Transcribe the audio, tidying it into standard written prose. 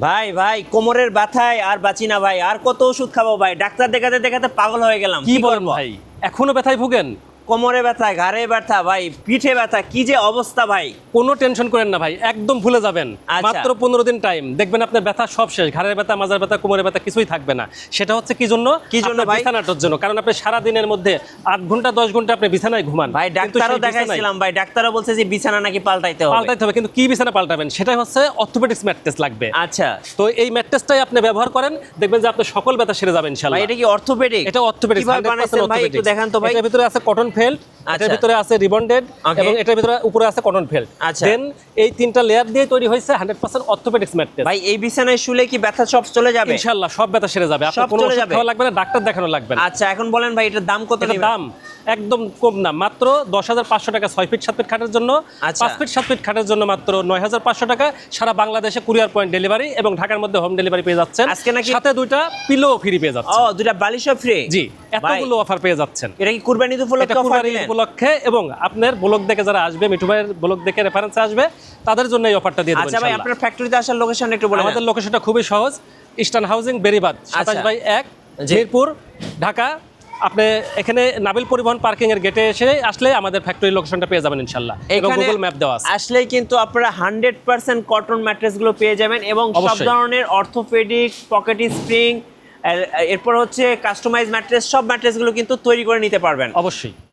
ভাই ভাই কোমরের ব্যথায় আর বাঁচি না ভাই, আর কত ওষুধ খাবো ভাই, ডাক্তার দেখাতে দেখাতে পাগল হয়ে গেলাম। কি বলেন করবো? ভাই, এখনো ব্যথায় ভুগেন? কোমরে ব্যথা, ঘাড়ে ব্যথা ভাই, পিঠে ব্যথা, কি যে অবস্থা ভাই। কোনো টেনশন করেন না ভাই, একদম ভুলে যাবেন। আচ্ছা। মাত্র 15 দিন টাইম, দেখবেন আপনার ব্যথা সব শেষ। ঘাড়ের ব্যথা, মাজার ব্যথা, কোমরের ব্যথা কিছুই থাকবে না। সেটা হচ্ছে কি জন্য? কি জন্য আপনার ভাই? বিছানাটার জন্য। কারণ আপনি সারা দিনের মধ্যে 8 ঘন্টা 10 ঘন্টা আপনি বিছানায় ঘুমান। ভাই কিন্তু ডাক্তারও সেই বিছানায় দেখাইছিলাম ভাই, ডাক্তারও বলছে যে বিছানা নাকি পাল্টাইতে হবে। পাল্টাইতে হবে, কিন্তু কি বিছানা পাল্টাবেন? সেটাই হচ্ছে অর্থোপেডিক্স ম্যাট্রেস লাগবে। আচ্ছা তো এই ম্যাট্রেসটাই আপনি ব্যবহার করেন, দেখবেন যে আপনার সকল ব্যথা সেরে যাবে ভাই, ইনশাআল্লাহ। এটা কি অর্থোপেডিক? এটা অর্থোপেডিক্স, কিভাবে 100% বানাইছেন ভাই, একটু অর্থোপেডিক্স। দেখান তো ভাই। এটার ভিতরে আছে কটন ফেল্ট, এটার আচ্ছা। ভিতরে আছে রিবন্ডেড, Okay. এবং এটার ভিতরে উপরে আছে কটন ফেল্ট। আচ্ছা। দেন এই তিনটা লেয়ার দিয়ে তৈরি হয়েছে 100% অর্থোপেডিক্স ম্যাট্রেস। ভাই এই বিছানায় শুলে কি ব্যথা সব চলে যাবে? ইনশাআল্লাহ সব ব্যথা সেরে যাবে, সব আপনার কোনো চলে ওষুধ যাবে? খাওয়া লাগবে না, ডাক্তার দেখানো লাগবে না। আচ্ছা এখন বলেন ভাই, এটার দাম কত এটার নেবেন? দাম একদম কম না, মাত্র 10,500 টাকা। 6 ফিট 7 ফিট খাটের জন্য, আচ্ছা। 5 ফিট 7 ফিট খাটের জন্য মাত্র 9,500 টাকা। সারা বাংলাদেশে কুরিয়ার পয়েন্ট ডেলিভারি এবং ঢাকার মধ্যে হোম ডেলিভারি পেয়ে যাচ্ছেন। আজকে নাকি- সাথে দুইটা পিলো ফ্রি পেয়ে ও, যাচ্ছেন। দুটা বালিশও ফ্রি? জি, এতগুলো অফার পেয়ে যাচ্ছেন। এটা কি কুরবানি এটা উপলক্ষে অফার কুরবানি দিলেন? উপলক্ষে, এবং আপনার ব্লগ দেখে যারা আসবে, মিঠু ভাইয়ের ব্লগ দেখে রেফারেন্সে আসবে, তাদের জন্য এই অফারটা দিয়ে দেব আচ্ছা ভাই, ইনশাআল্লাহ। আপনার ফ্যাক্টরিতে আসার লোকেশন একটু বলে আমাদের দেন। লোকেশনটা খুবই সহজ, ইস্টার্ন হাউজিং বেরিবাদ 27/1 জি। মিরপুর, ঢাকা। আপনি এখানে নাবিল পরিবহন পার্কিং এর গেটে এসে আসলে আমাদের ফ্যাক্টরি লোকেশনটা পেয়ে যাবেন ইনশাআল্লাহ, এবং এখানে গুগল ম্যাপ দেওয়া আছে। আসলেই কিন্তু আপনারা 100% কটন ম্যাট্রেস গুলো পেয়ে যাবেন, এবং সব অবশ্যই। ধরনের অর্থোপেডিক, পকেট স্প্রিং, এরপর হচ্ছে কাস্টমাইজ ম্যাট্রেস, সব ম্যাট্রেস গুলো কিন্তু তৈরি করে নিতে পারবেন। অবশ্যই।